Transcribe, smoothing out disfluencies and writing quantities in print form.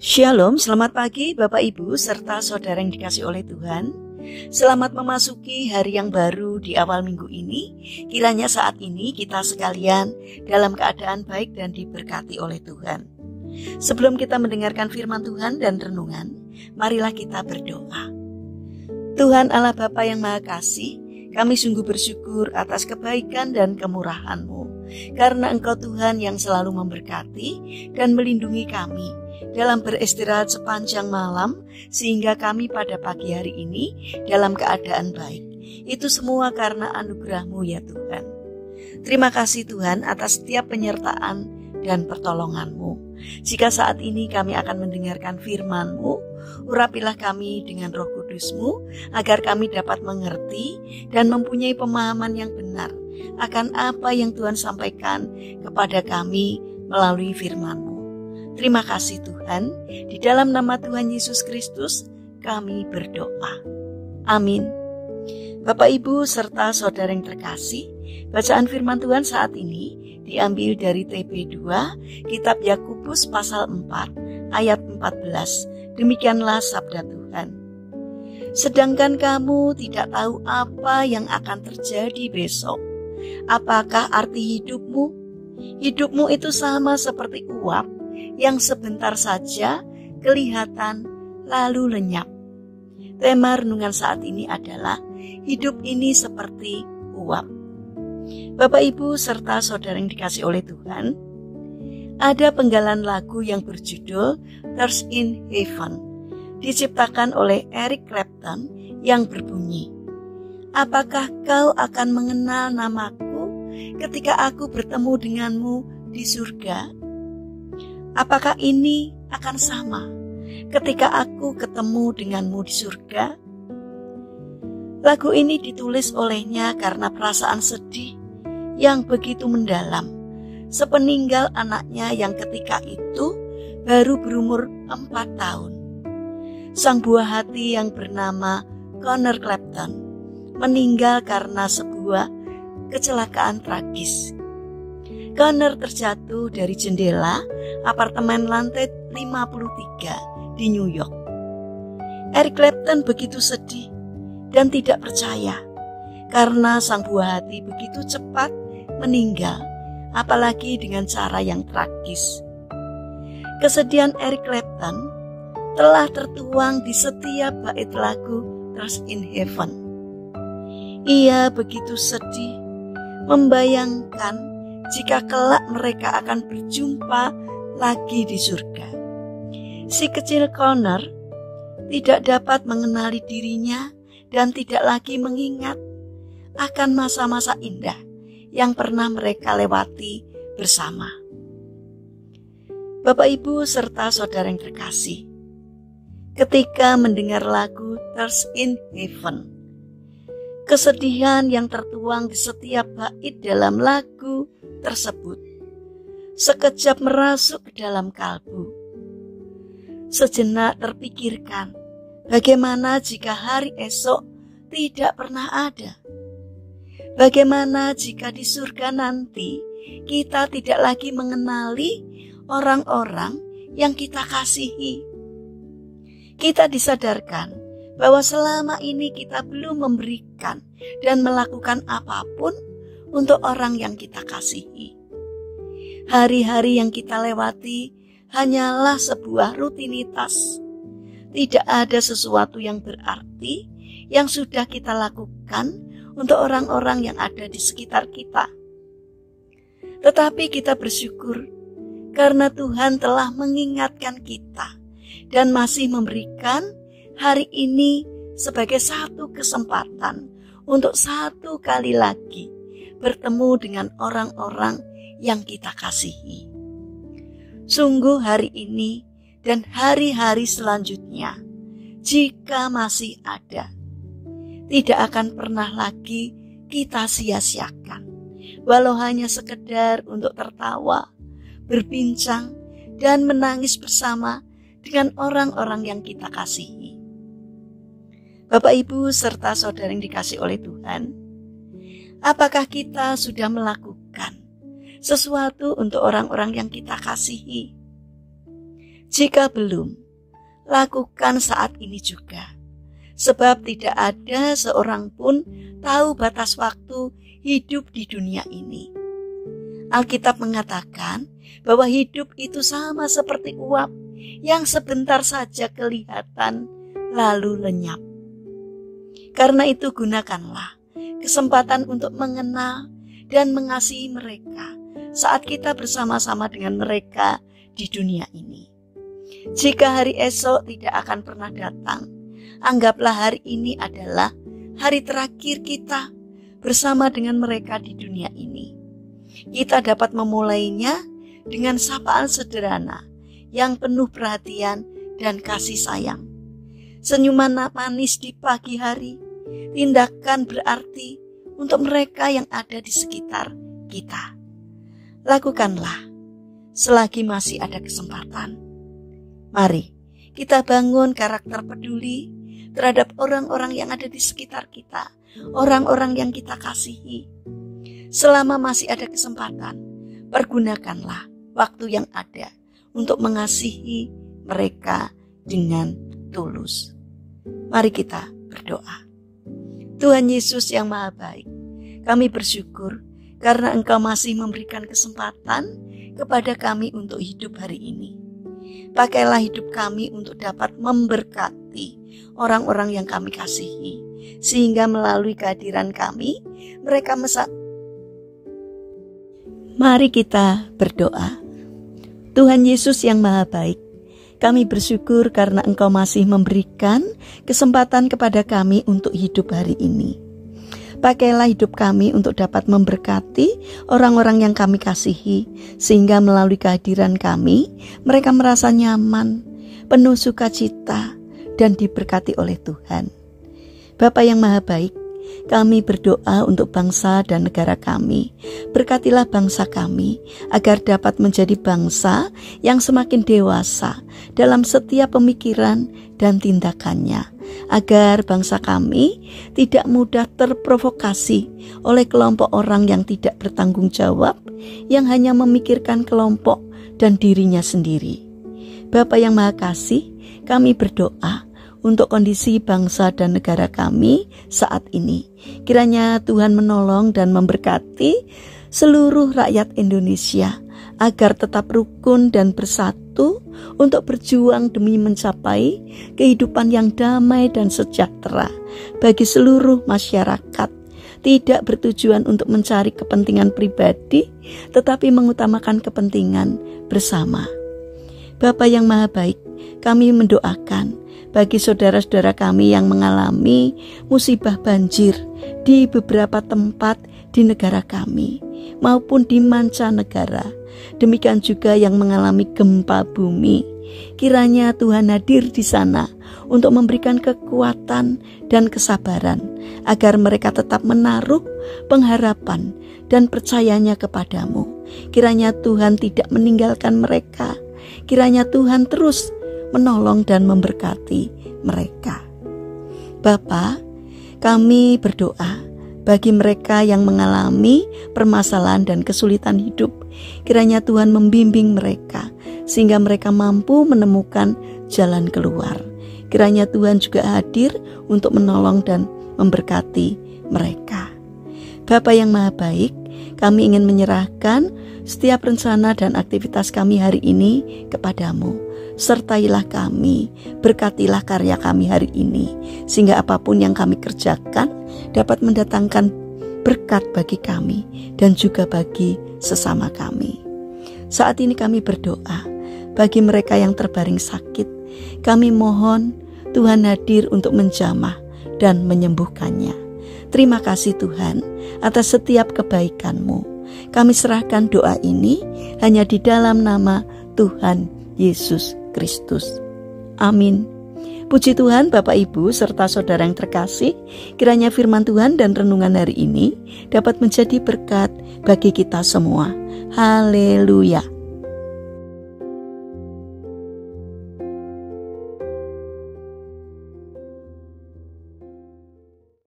Shalom, selamat pagi Bapak Ibu serta saudara yang dikasih oleh Tuhan. Selamat memasuki hari yang baru di awal minggu ini. Kiranya saat ini kita sekalian dalam keadaan baik dan diberkati oleh Tuhan. Sebelum kita mendengarkan firman Tuhan dan renungan, marilah kita berdoa. Tuhan Allah Bapa yang Maha Kasih, kami sungguh bersyukur atas kebaikan dan kemurahan-Mu, karena Engkau Tuhan yang selalu memberkati dan melindungi kami dalam beristirahat sepanjang malam, sehingga kami pada pagi hari ini dalam keadaan baik. Itu semua karena anugerah-Mu ya Tuhan. Terima kasih Tuhan atas setiap penyertaan dan pertolongan-Mu. Jika saat ini kami akan mendengarkan firman-Mu, urapilah kami dengan Roh Kudus-Mu, agar kami dapat mengerti dan mempunyai pemahaman yang benar akan apa yang Tuhan sampaikan kepada kami melalui firman-Mu. Terima kasih Tuhan, di dalam nama Tuhan Yesus Kristus kami berdoa. Amin. Bapak Ibu serta saudara yang terkasih, bacaan firman Tuhan saat ini diambil dari TB2, Kitab Yakobus pasal 4 ayat 14. Demikianlah sabda Tuhan. Sedangkan kamu tidak tahu apa yang akan terjadi besok. Apakah arti hidupmu? Hidupmu itu sama seperti uap yang sebentar saja kelihatan lalu lenyap. Tema renungan saat ini adalah hidup ini seperti uap. Bapak Ibu serta saudara yang dikasih oleh Tuhan, ada penggalan lagu yang berjudul Tears in Heaven, diciptakan oleh Eric Clapton yang berbunyi, apakah kau akan mengenal namaku ketika aku bertemu denganmu di surga? Apakah ini akan sama ketika aku ketemu denganmu di surga? Lagu ini ditulis olehnya karena perasaan sedih yang begitu mendalam sepeninggal anaknya yang ketika itu baru berumur 4 tahun. Sang buah hati yang bernama Conor Clapton meninggal karena sebuah kecelakaan tragis. Conor terjatuh dari jendela apartemen lantai 53 di New York. Eric Clapton begitu sedih dan tidak percaya karena sang buah hati begitu cepat meninggal, apalagi dengan cara yang tragis. Kesedihan Eric Clapton telah tertuang di setiap bait lagu Tears in Heaven. Ia begitu sedih membayangkan jika kelak mereka akan berjumpa lagi di surga. Si kecil Conor tidak dapat mengenali dirinya dan tidak lagi mengingat akan masa-masa indah yang pernah mereka lewati bersama. Bapak Ibu serta saudara yang terkasih, ketika mendengar lagu Tears in Heaven, kesedihan yang tertuang di setiap bait dalam lagu tersebut sekejap merasuk ke dalam kalbu. Sejenak terpikirkan, bagaimana jika hari esok tidak pernah ada? Bagaimana jika di surga nanti kita tidak lagi mengenali orang-orang yang kita kasihi? Kita disadarkan bahwa selama ini kita belum memberikan dan melakukan apapun untuk orang yang kita kasihi. Hari-hari yang kita lewati hanyalah sebuah rutinitas. Tidak ada sesuatu yang berarti yang sudah kita lakukan untuk orang-orang yang ada di sekitar kita. Tetapi kita bersyukur karena Tuhan telah mengingatkan kita dan masih memberikan hari ini sebagai satu kesempatan untuk satu kali lagi bertemu dengan orang-orang yang kita kasihi. Sungguh hari ini dan hari-hari selanjutnya, jika masih ada, tidak akan pernah lagi kita sia-siakan, walau hanya sekedar untuk tertawa, berbincang, dan menangis bersama dengan orang-orang yang kita kasihi. Bapak Ibu serta saudara yang dikasih oleh Tuhan, apakah kita sudah melakukan sesuatu untuk orang-orang yang kita kasihi? Jika belum, lakukan saat ini juga. Sebab tidak ada seorang pun tahu batas waktu hidup di dunia ini. Alkitab mengatakan bahwa hidup itu sama seperti uap yang sebentar saja kelihatan lalu lenyap. Karena itu gunakanlah kesempatan untuk mengenal dan mengasihi mereka saat kita bersama-sama dengan mereka di dunia ini. Jika hari esok tidak akan pernah datang, anggaplah hari ini adalah hari terakhir kita bersama dengan mereka di dunia ini. Kita dapat memulainya dengan sapaan sederhana yang penuh perhatian dan kasih sayang. Senyuman manis di pagi hari, tindakan berarti untuk mereka yang ada di sekitar kita. Lakukanlah selagi masih ada kesempatan. Mari kita bangun karakter peduli terhadap orang-orang yang ada di sekitar kita, orang-orang yang kita kasihi. Selama masih ada kesempatan, pergunakanlah waktu yang ada untuk mengasihi mereka dengan tulus. Mari kita berdoa. Tuhan Yesus yang Maha Baik, kami bersyukur karena Engkau masih memberikan kesempatan kepada kami untuk hidup hari ini. Pakailah hidup kami untuk dapat memberkati orang-orang yang kami kasihi, sehingga melalui kehadiran kami, mereka Mari kita berdoa. Tuhan Yesus yang Maha Baik, kami bersyukur karena Engkau masih memberikan kesempatan kepada kami untuk hidup hari ini. Pakailah hidup kami untuk dapat memberkati orang-orang yang kami kasihi, sehingga melalui kehadiran kami, mereka merasa nyaman, penuh sukacita, dan diberkati oleh Tuhan. Bapa yang Maha Baik, kami berdoa untuk bangsa dan negara kami. Berkatilah bangsa kami agar dapat menjadi bangsa yang semakin dewasa dalam setiap pemikiran dan tindakannya, agar bangsa kami tidak mudah terprovokasi oleh kelompok orang yang tidak bertanggung jawab, yang hanya memikirkan kelompok dan dirinya sendiri. Bapa yang Maha Kasih, kami berdoa untuk kondisi bangsa dan negara kami saat ini. Kiranya Tuhan menolong dan memberkati seluruh rakyat Indonesia agar tetap rukun dan bersatu untuk berjuang demi mencapai kehidupan yang damai dan sejahtera bagi seluruh masyarakat, tidak bertujuan untuk mencari kepentingan pribadi, tetapi mengutamakan kepentingan bersama. Bapa yang Maha Baik, kami mendoakan bagi saudara-saudara kami yang mengalami musibah banjir di beberapa tempat di negara kami maupun di mancanegara. Demikian juga yang mengalami gempa bumi. Kiranya Tuhan hadir di sana untuk memberikan kekuatan dan kesabaran agar mereka tetap menaruh pengharapan dan percayanya kepadamu. Kiranya Tuhan tidak meninggalkan mereka. Kiranya Tuhan terus menolong dan memberkati mereka. Bapa, kami berdoa bagi mereka yang mengalami permasalahan dan kesulitan hidup. Kiranya Tuhan membimbing mereka sehingga mereka mampu menemukan jalan keluar. Kiranya Tuhan juga hadir untuk menolong dan memberkati mereka. Bapa yang Maha Baik, kami ingin menyerahkan setiap rencana dan aktivitas kami hari ini kepadamu. Sertailah kami, berkatilah karya kami hari ini, sehingga apapun yang kami kerjakan dapat mendatangkan berkat bagi kami dan juga bagi sesama kami. Saat ini kami berdoa bagi mereka yang terbaring sakit. Kami mohon Tuhan hadir untuk menjamah dan menyembuhkannya. Terima kasih Tuhan atas setiap kebaikan-Mu. Kami serahkan doa ini hanya di dalam nama Tuhan Yesus Kristus. Amin. Puji Tuhan, Bapak Ibu serta saudara yang terkasih, kiranya firman Tuhan dan renungan hari ini dapat menjadi berkat bagi kita semua. Haleluya.